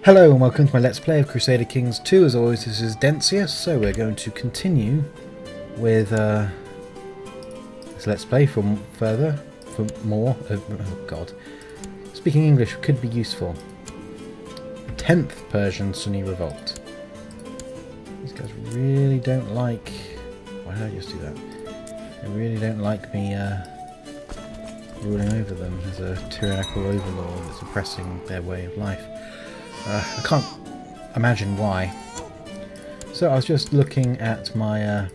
Hello and welcome to my Let's Play of Crusader Kings 2. As always, this is Dencius, so we're going to continue with this Let's Play for more. Oh god. Speaking English could be useful. 10th Persian Sunni Revolt. These guys really don't like... Why did I just do that? They really don't like me ruling over them as a tyrannical overlord that's oppressing their way of life. I can't imagine why. So I was just looking at my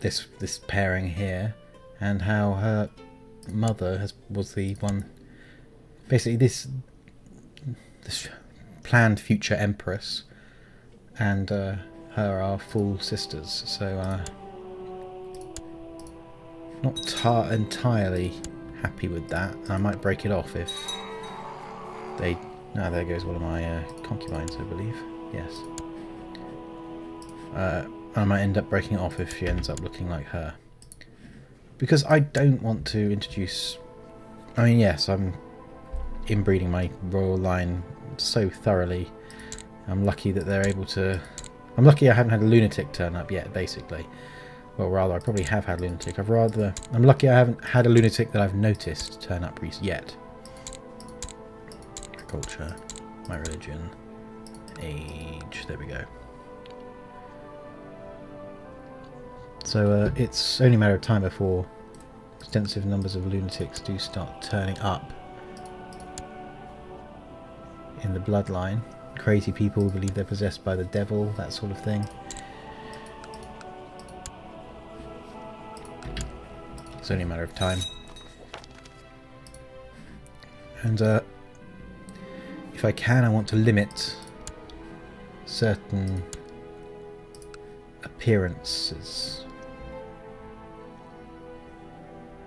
this pairing here, and how her mother was the one, basically this planned future empress, and her are full sisters. So not entirely happy with that. I might break it off if they. Now there goes one of my concubines, I believe. Yes. I might end up breaking it off if she ends up looking like her. Because I don't want to introduce... I mean, yes, I'm inbreeding my royal line so thoroughly. I'm lucky that they're able to... I'm lucky I haven't had a lunatic turn up yet, basically. Well, rather, I probably have had a lunatic. I'm lucky I haven't had a lunatic that I've noticed turn up yet. Culture, my religion, age, there we go. So it's only a matter of time before extensive numbers of lunatics do start turning up in the bloodline. Crazy people believe they're possessed by the devil, that sort of thing. It's only a matter of time. And if I can, I want to limit certain appearances.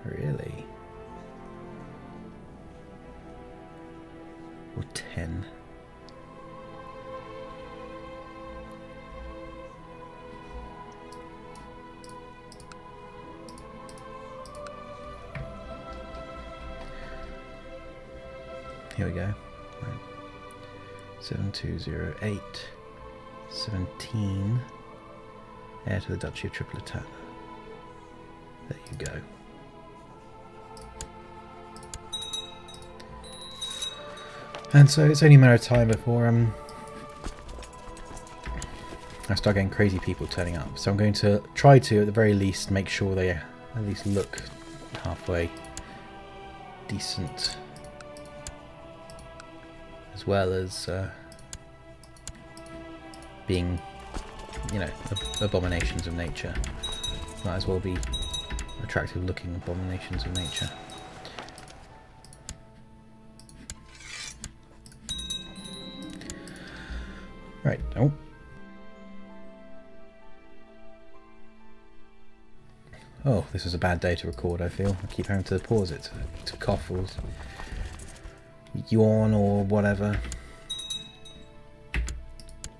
Really? Or 10? Here we go. Right. 7208 17, heir to the Duchy of Tripolitania. There you go. And so it's only a matter of time before I start getting crazy people turning up. So I'm going to try to, at the very least, make sure they at least look halfway decent, as well as being, you know, abominations of nature. Might as well be attractive looking abominations of nature. Right, oh. Oh, this is a bad day to record, I feel. I keep having to pause it to cough or yawn or whatever.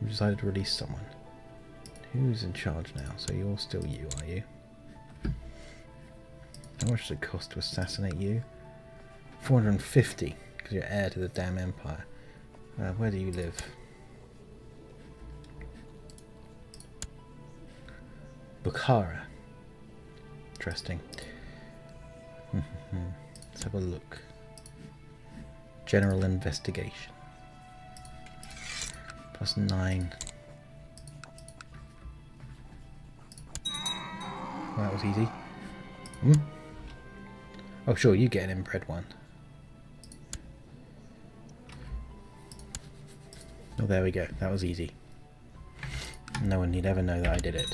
We decided to release someone. Who's in charge now? So you're still you, are you? How much does it cost to assassinate you? 450, because you're heir to the damn empire. Where do you live? Bukhara. Interesting. Let's have a look. General investigation. +9. Well, that was easy. Oh sure, you get an inbred one. Oh, there we go. That was easy. No one need ever know that I did it.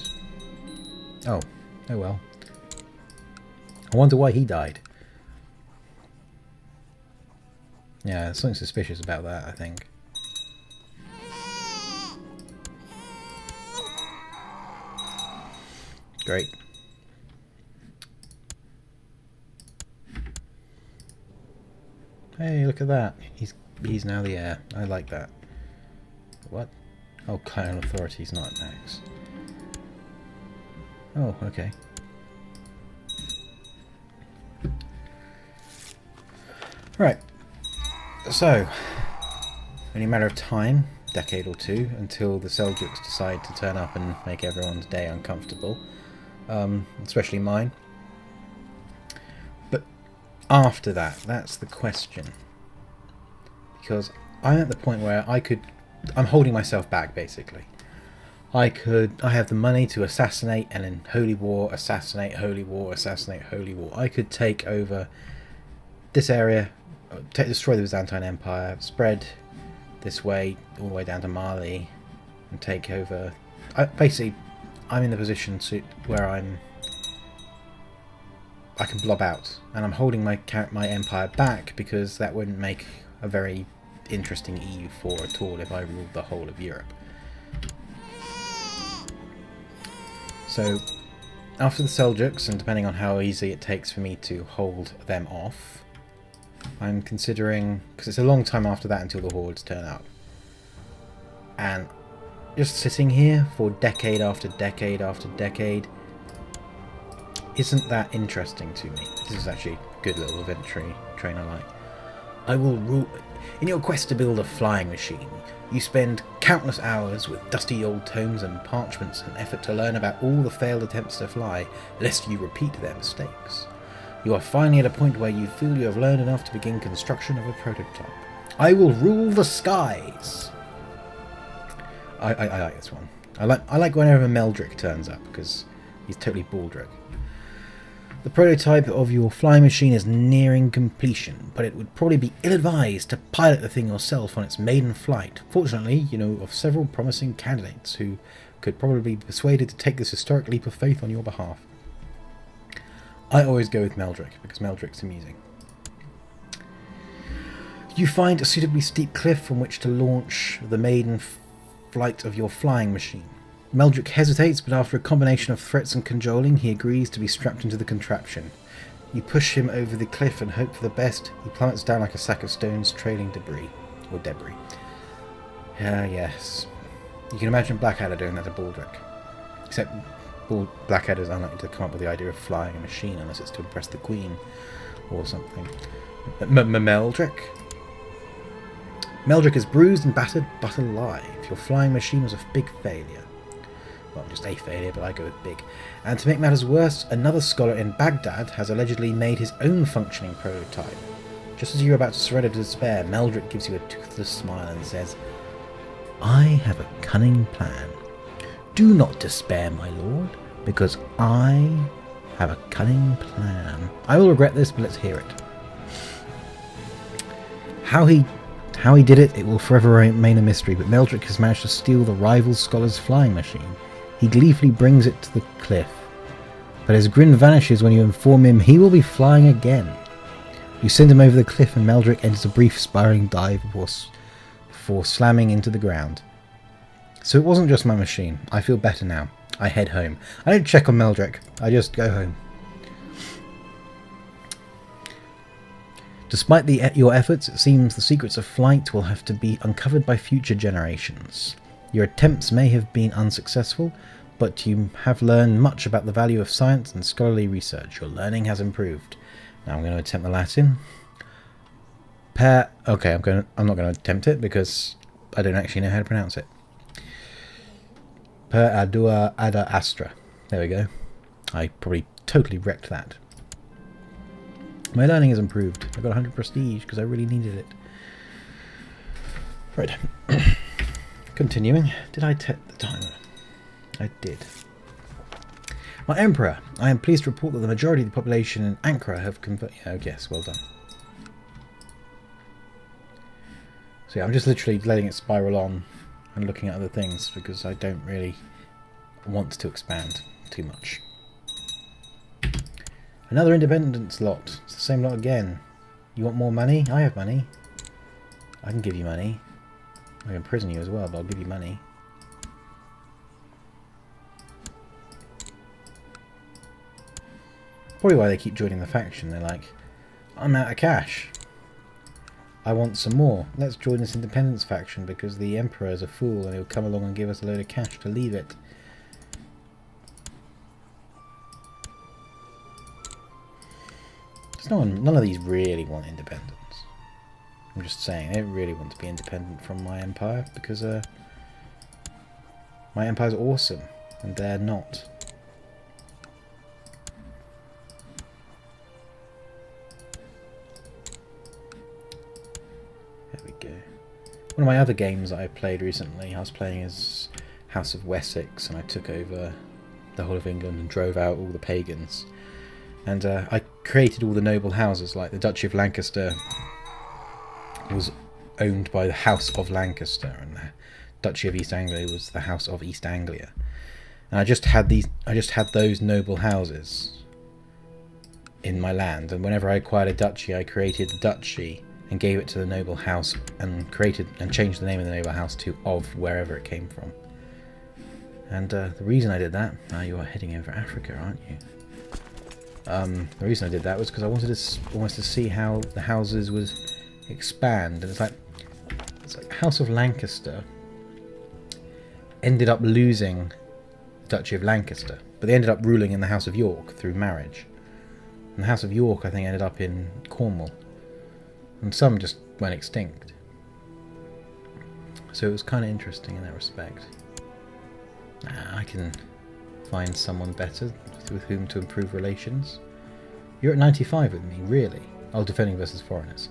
Oh well. I wonder why he died. Yeah, there's something suspicious about that, I think. Great. Hey, look at that. He's now the heir. I like that. What? Oh, clan authority's not at max. Oh, okay. Right. So, Only a matter of time, decade or two, until the Seljuks decide to turn up and make everyone's day uncomfortable, especially mine. But after that, that's the question. Because I'm at the point where I'm holding myself back, basically. I have the money to assassinate, and in Holy War, assassinate, Holy War, assassinate, Holy War. I could take over this area, destroy the Byzantine Empire, spread this way, all the way down to Mali, and take over. Basically, I'm in the position where I can blob out, and I'm holding my empire back because that wouldn't make a very interesting EU4 at all if I ruled the whole of Europe. So, after the Seljuks, and depending on how easy it takes for me to hold them off, I'm considering, because it's a long time after that until the hordes turn up, and just sitting here for decade after decade after decade isn't that interesting to me. This is actually a good little adventure train I like. I will rule. In your quest to build a flying machine, you spend countless hours with dusty old tomes and parchments in an effort to learn about all the failed attempts to fly, lest you repeat their mistakes. You are finally at a point where you feel you have learned enough to begin construction of a prototype. I will rule the skies! I like this one. I like whenever Meldrick turns up, because he's totally baldrick. The prototype of your flying machine is nearing completion, but it would probably be ill-advised to pilot the thing yourself on its maiden flight. Fortunately, you know of several promising candidates who could probably be persuaded to take this historic leap of faith on your behalf. I always go with Meldrick, because Meldrick's amusing. You find a suitably steep cliff from which to launch the maiden flight of your flying machine. Meldrick hesitates, but after a combination of threats and cajoling, he agrees to be strapped into the contraption. You push him over the cliff and hope for the best. He plummets down like a sack of stones, trailing debris. Yes. You can imagine Blackadder doing that to Baldric. Except Blackadder's unlikely to come up with the idea of flying a machine unless it's to impress the Queen or something. Meldrick? Meldrick is bruised and battered, but alive. Your flying machine was a big failure. Well, just a failure, but I go with big. And to make matters worse, another scholar in Baghdad has allegedly made his own functioning prototype. Just as you're about to surrender to despair, Meldrick gives you a toothless smile and says, I have a cunning plan. Do not despair, my lord, because I have a cunning plan. I will regret this, but let's hear it. How he did it, it will forever remain a mystery, but Meldrick has managed to steal the rival scholar's flying machine. He gleefully brings it to the cliff, but his grin vanishes when you inform him he will be flying again. You send him over the cliff and Meldrick enters a brief spiraling dive before slamming into the ground. So it wasn't just my machine. I feel better now. I head home. I don't check on Meldrick. I just go home. Despite your efforts, it seems the secrets of flight will have to be uncovered by future generations. Your attempts may have been unsuccessful, but you have learned much about the value of science and scholarly research. Your learning has improved. Now I'm going to attempt the Latin. Okay, I'm not going to attempt it because I don't actually know how to pronounce it. Per ardua ada astra. There we go. I probably totally wrecked that. My learning has improved. I got 100 prestige because I really needed it. Right. Continuing. Did I take the timer? I did. My Emperor, I am pleased to report that the majority of the population in Ankara have converted... Oh, yes, well done. So yeah, I'm just literally letting it spiral on and looking at other things because I don't really want to expand too much. Another independence lot. It's the same lot again. You want more money? I have money. I can give you money. I can imprison you as well, but I'll give you money. Probably why they keep joining the faction. They're like, I'm out of cash. I want some more. Let's join this independence faction because the Emperor is a fool and he'll come along and give us a load of cash to leave it. None of these really want independence. I'm just saying, I don't really want to be independent from my empire, because my empire's awesome, and they're not. There we go. One of my other games that I played recently, I was playing as House of Wessex, and I took over the whole of England and drove out all the pagans. And I created all the noble houses, like the Duchy of Lancaster was owned by the House of Lancaster, and the Duchy of East Anglia was the House of East Anglia. And I just had those noble houses in my land, and whenever I acquired a duchy, I created the duchy and gave it to the noble house, and changed the name of the noble house to of wherever it came from. And the reason I did that, you are heading over Africa, aren't you? The reason I did that was because I wanted to almost to see how the houses would expand, and it's like House of Lancaster ended up losing the Duchy of Lancaster, but they ended up ruling in the House of York through marriage. And the House of York, I think, ended up in Cornwall, and some just went extinct. So it was kind of interesting in that respect. I can find someone better with whom to improve relations. You're at 95 with me, really? Oh, defending versus foreigners.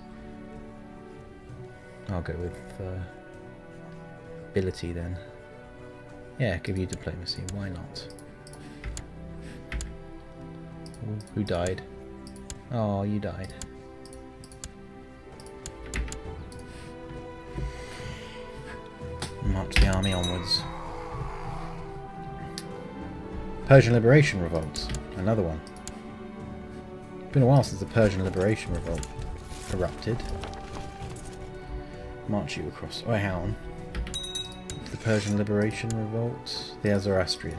I'll go with ability then. Yeah, give you diplomacy, why not? Ooh, who died? Oh, you died. March the army onwards. Persian Liberation Revolt, another one. It's been a while since the Persian Liberation Revolt erupted. March you across. Oh, hang on. The Persian Liberation Revolt. They are Zoroastrian.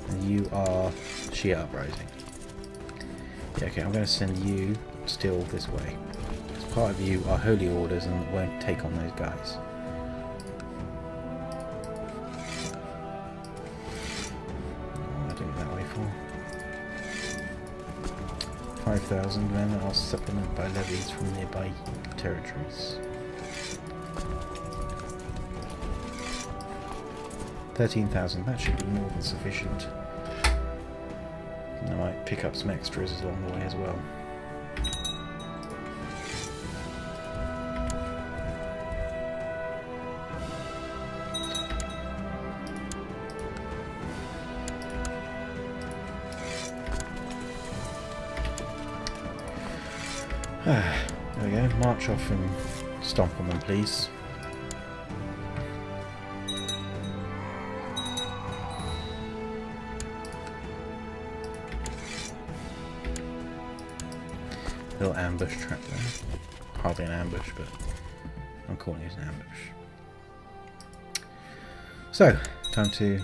And you are Shia Uprising. Yeah, okay, I'm going to send you still this way. Because part of you are Holy Orders and won't take on those guys. What am I doing that way for? 5,000 men, I'll supplement by levies from nearby territories. 13,000, that should be more than sufficient. And I might pick up some extras along the way as well. There we go, march off and stomp on them, please. Little ambush trap there. Hardly an ambush, but I'm calling it an ambush. So, time to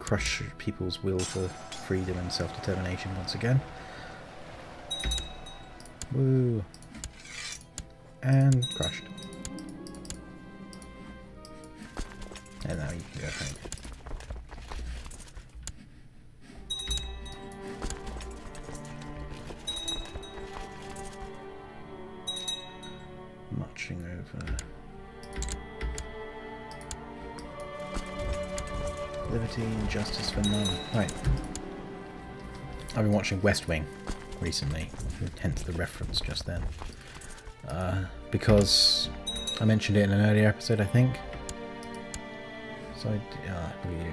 crush people's will for freedom and self-determination once again. Woo! And crushed. And now you can go home. Marching over. Liberty and justice for none. Right. I've been watching West Wing recently, hence the reference just then. Because I mentioned it in an earlier episode, I think. So look at you.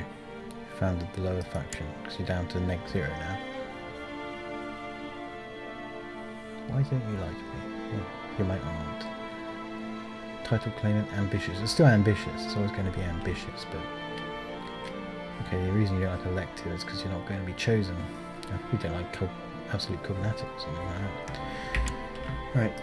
Founded the lower faction, because you're down to -0 now. Why don't you like me? Well, you're my aunt. Title claimant, ambitious. It's still ambitious, it's always going to be ambitious, but... Okay, the reason you don't like elective is because you're not going to be chosen. You don't like absolute cognatic or something like that. Right.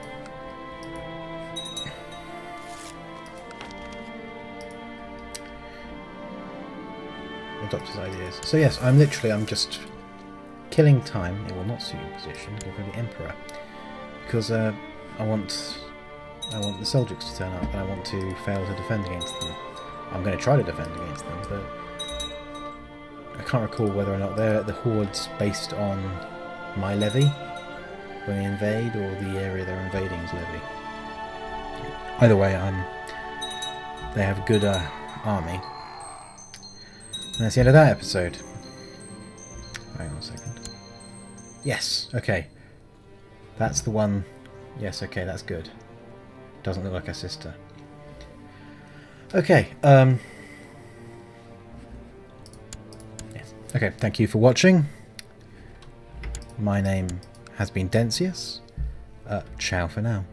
Adopt his ideas. So yes, I'm just killing time. It will not suit your position. You're going to be emperor. Because I want the Seljuks to turn up, and I want to fail to defend against them. I'm going to try to defend against them, but I can't recall whether or not they're the hordes based on my levy when they invade, or the area they're invading's levy. Either way, they have a good army. And that's the end of that episode. Hang on a second. Yes, okay. That's the one. Yes, okay, that's good. Doesn't look like a sister. Okay, yes. Okay, thank you for watching. My name has been Densius. Ciao for now.